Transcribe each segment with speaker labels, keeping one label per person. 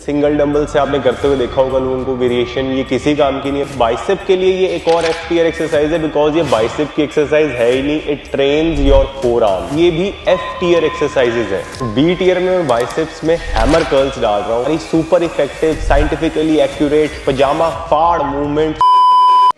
Speaker 1: Single dumbbell से आपने करते हुए देखा होगा लोगों को वेरिएशन, ये किसी काम की नहीं है। बाइसेप के लिए ये एक और एफ टीयर एक्सरसाइज है, बिकॉज ये बाइसेप की एक्सरसाइज है ही नहीं, इट ट्रेन्स योर फोरआर्म। ये भी एफ टीयर एक्सरसाइजेज है। बी टीयर में मैं बाइसेप्स में हैमर कर्ल्स डाल रहा हूँ, सुपर इफेक्टिव, साइंटिफिकली एक्यूरेट पजामा फाड़ मूवमेंट।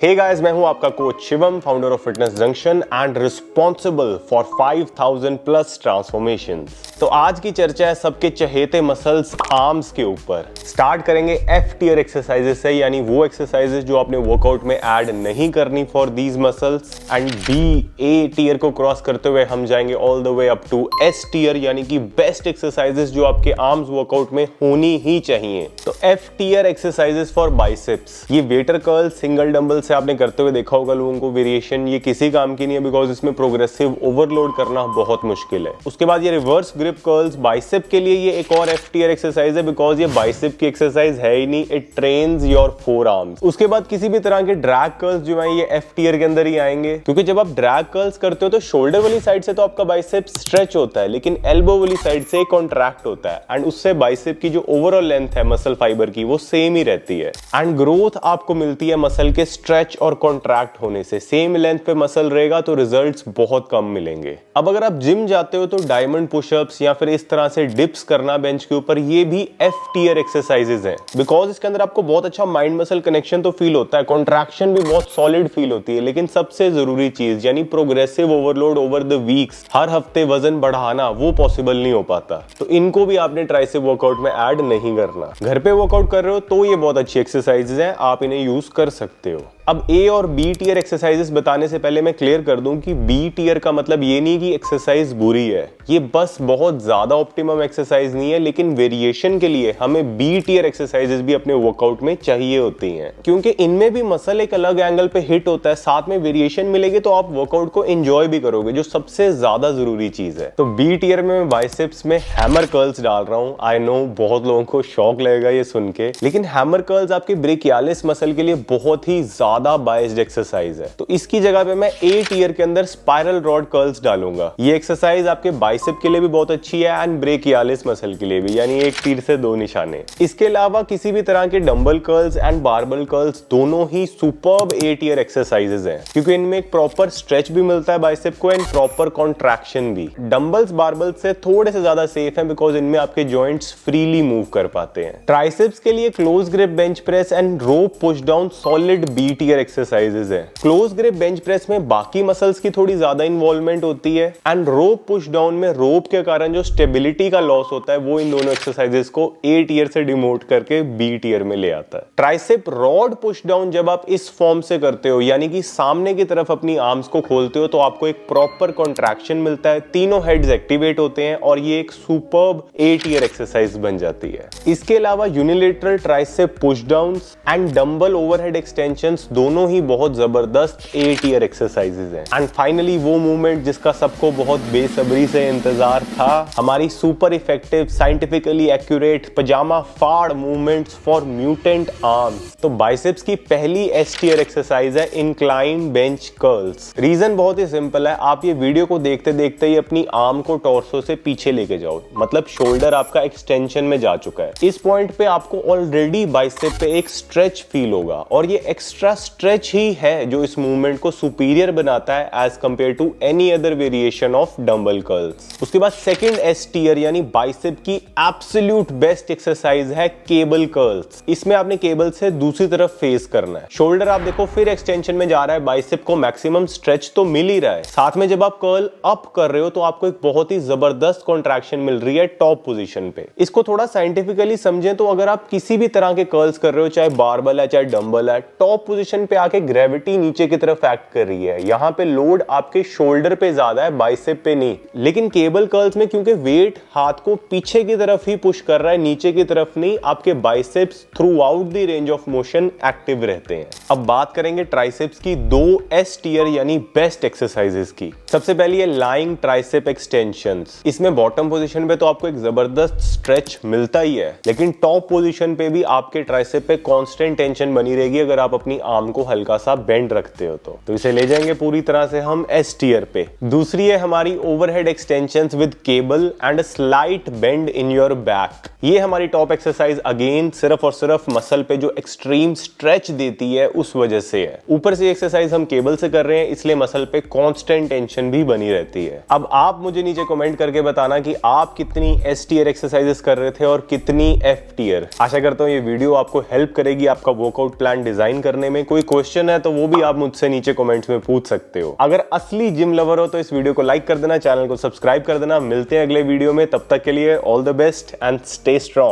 Speaker 1: हे गाइस, मैं हूं आपका coach Shivam, founder of fitness junction and responsible for 5000 plus transformations. तो आज की चर्चा है सबके चहेते मसल्स आर्म्स के ऊपर। स्टार्ट करेंगे एफ टीयर एक्सरसाइजेस से, यानी वो एक्सरसाइजेस जो आपने वर्कआउट में ऐड नहीं करनी for these muscles. And B A tier को क्रॉस करते हुए हम जाएंगे all the way up to S tier, यानी कि बेस्ट एक्सरसाइजेस जो आपके आर्म्स वर्कआउट में होनी ही चाहिए। तो F tier exercises for biceps, ये वेटर कर्ल सिंगल डंबल आपने करते हुए देखा होगा लोगों को वेरिएशन, ये किसी काम की नहीं है, बिकॉज इसमें प्रोग्रेसिव ओवरलोड करना बहुत मुश्किल है। उसके बाद ये रिवर्स ग्रिप कर्ल्स, बाइसेप के लिए ये एक और एफ टीयर एक्सरसाइज है, बिकॉज ये बाइसेप की एक्सरसाइज है ही नहीं, इट ट्रेन्स योर फोरआर्म्स। उसके बाद किसी भी तरह के ड्रैग कर्ल्स जो है ये एफ टीयर के अंदर ही आएंगे, क्योंकि जब आप ड्रैग कर्ल्स करते हो तो शोल्डर वाली साइड से तो आपका बाइसेप स्ट्रेच होता है, लेकिन एल्बो वाली साइड से कॉन्ट्रैक्ट होता है, एंड उससे बाइसेप की जो ओवरऑल लेंथ है मसल फाइबर की वो सेम ही रहती है। एंड ग्रोथ आपको मिलती है मसल के स्ट्रेच और कॉन्ट्रैक्ट होने से। सेम लेंथ पे मसल रहेगा तो रिजल्ट्स बहुत कम मिलेंगे। अब अगर आप जिम जाते हो तो डायमंड पुशअप्स या फिर इस तरह से डिप्स करना बेंच के ऊपर, ये भी एफ टीयर एक्सरसाइजेज हैं, बिकॉज इसके अंदर आपको बहुत अच्छा माइंड मसल कनेक्शन तो फील होता है, कॉन्ट्रैक्शन भी बहुत सॉलिड फील होती है, लेकिन सबसे जरूरी चीज यानी progressive overload over the weeks, हर हफ्ते वजन बढ़ाना, वो पॉसिबल नहीं हो पाता। तो इनको भी आपने ट्राइसेप वर्कआउट में ऐड नहीं करना। घर पे वर्कआउट कर रहे हो तो ये बहुत अच्छी एक्सरसाइजेज हैं, आप इन्हें यूज कर सकते हो। अब ए और बी टीयर एक्सरसाइजेस बताने से पहले मैं क्लियर कर दूं कि बी टीयर का मतलब ये नहीं कि एक्सरसाइज बुरी है, ये बस बहुत ज्यादा ऑप्टिमम एक्सरसाइज नहीं है, लेकिन वेरिएशन के लिए हमें बी टीयर एक्सरसाइजेस भी अपने वर्कआउट में चाहिए होती हैं, क्योंकि इनमें भी मसल एक अलग एंगल पे हिट होता है, साथ में वेरिएशन मिलेगी तो आप वर्कआउट को एंजॉय भी करोगे, जो सबसे ज्यादा जरूरी चीज है। तो बी टीयर में मैं बाइसेप्स में हैमर कर्ल्स डाल रहा हूं। आई नो बहुत लोगों को शौक लगेगा ये सुन के, लेकिन हैमर कर्ल्स आपके ब्रेकियालिस मसल के लिए बहुत ही ज्यादा बाइस्ड एक्सरसाइज है। तो इसकी जगह पे मैं ए टीयर के अंदर स्पाइरल रॉड कर्ल्स डालूंगा। ये एक्सरसाइज आपके बाइसेप के लिए भी बहुत अच्छी है एंड ब्रेकियालिस मसल के लिए भी, यानी एक तीर से दो निशाने। इसके अलावा किसी भी तरह के dumbbell curls and barbell curls दोनों ही सुपर्ब ए टीयर एक्सरसाइजेज हैं, क्योंकि इनमें एक प्रॉपर स्ट्रेच भी मिलता है बाइसेप को एंड प्रॉपर कॉन्ट्रैक्शन भी। डंबल्स बारबल से थोड़े से ज्यादा सेफ है, बिकॉज इनमें आपके जॉइंट्स फ्रीली मूव कर पाते हैं। ट्राइसेप्स के लिए close grip bench press and rope push down solid B tier exercises है। क्लोज ग्रिप बेंच प्रेस में बाकी मसल्स की थोड़ी ज्यादा इन्वॉल्वमेंट होती है, एंड रोप पुश डाउन में रोप के कारण जो स्टेबिलिटी का लॉस होता है वो इन दोनों एक्सरसाइजेस को ए टीयर से डिमोट करके बी टीयर में ले आता है। ट्राइसेप रॉड पुश डाउन जब आप इस फॉर्म से करते हो, यानी कि सामने की तरफ अपनी आर्म्स को खोलते हो, तो आपको एक प्रॉपर कॉन्ट्रैक्शन मिलता है, तीनों हेड्स एक्टिवेट होते हैं और ये एक सुपर्ब ए टीयर एक्सरसाइज बन जाती है। इसके अलावा unilateral tricep push downs and dumbbell overhead extensions दोनों ही बहुत जबरदस्त ए टीयर एक्सरसाइजेज हैं। एंड फाइनली वो मूवमेंट जिसका सबको बहुत बेसब्री से इंतजार था, हमारी सुपर इफेक्टिव, साइंटिफिकली एक्यूरेट पजामा फाड़ मूवमेंट्स फॉर म्यूटेंट आर्म्स। तो बाइसेप्स की पहली एस टीयर एक्सरसाइज है इंक्लाइन बेंच कर्ल्स। रीजन बहुत ही सिंपल है, आप ये वीडियो को देखते देखते ही अपनी आर्म को टॉर्सो से पीछे लेके जाओ, मतलब शोल्डर आपका एक्सटेंशन में जा चुका है। इस पॉइंट पे आपको ऑलरेडी बाइसेप पे एक स्ट्रेच फील होगा, और ये एक्स्ट्रा स्ट्रेच ही है जो इस मूवमेंट को सुपीरियर बनाता है as compared to any other variation of dumbbell curls. उसके बाद सेकंड एस टीयर यानी बाइसेप की एब्सोल्यूट बेस्ट एक्सरसाइज है केबल कर्ल्स। इसमें आपने केबल से दूसरी तरफ फेस करना है। शोल्डर आप देखो फिर एक्सटेंशन में जा रहा है, बाइसेप को मैक्सिमम स्ट्रेच तो मिल ही रहा है, साथ में जब आप कर्ल अप कर रहे हो तो आपको एक बहुत ही जबरदस्त कॉन्ट्रैक्शन मिल रही है टॉप पोजीशन पे। इसको थोड़ा साइंटिफिकली समझें तो अगर आप किसी भी तरह के कर्ल्स कर रहे हो, चाहे बारबल है चाहे डंबल है, टॉप पोजीशन पे आके ग्रेविटी नीचे की तरफ एक्ट कर रही है। यहाँ पे लोड आपके शोल्डर पे ज्यादा है, बाइसेप पे नहीं। लेकिन केबल कर्ल्स में क्योंकि वेट हाथ को पीछे की तरफ ही पुश कर रहा है, नीचे की तरफ नहीं, आपके biceps through out the range of motion active रहते हैं। अब बात करेंगे ट्राइसेप्स की दो एस टीयर यानी बेस्ट एक्सरसाइजेस की। सबसे पहले ये लाइंग ट्राइसेप एक्सटेंशंस। इसमें बॉटम पोजीशन पे तो आपको एक जबरदस्त स्ट्रेच मिलता ही है, लेकिन टॉप पोजीशन पे भी आपके ट्राइसेप पे कांस्टेंट टेंशन बनी रहेगी अगर आप अपनी आर्म को हल्का सा बेंड रखते हो तो इसे ले जाएंगे पूरी तरह से हम एस टियर पे। दूसरी है हमारी overhead extensions with cable and a slight bend in your back. ये हमारी टॉप एक्सरसाइज अगेन सिर्फ और सिर्फ मसल पे जो एक्सट्रीम स्ट्रेच देती है उस वजह से है। ऊपर से एक्सरसाइज हम केबल से कर रहे हैं इसलिए मसल पे कांस्टेंट टेंशन भी बनी रहती है। अब आप मुझे नीचे कमेंट करके बताना कि आप कितनी एस टियर एक्सरसाइजेस कर रहे थे और कितनी एफ टियर। आशा करता हूँ ये वीडियो आपको हेल्प करेगी आपका वर्कआउट प्लान डिजाइन करने में। कोई क्वेश्चन है तो वो भी आप मुझसे नीचे कमेंट्स में पूछ सकते हो। अगर असली जिम लवर हो तो इस वीडियो को लाइक कर देना, चैनल को सब्सक्राइब कर देना। मिलते हैं अगले वीडियो में, तब तक के लिए all the best and stay strong.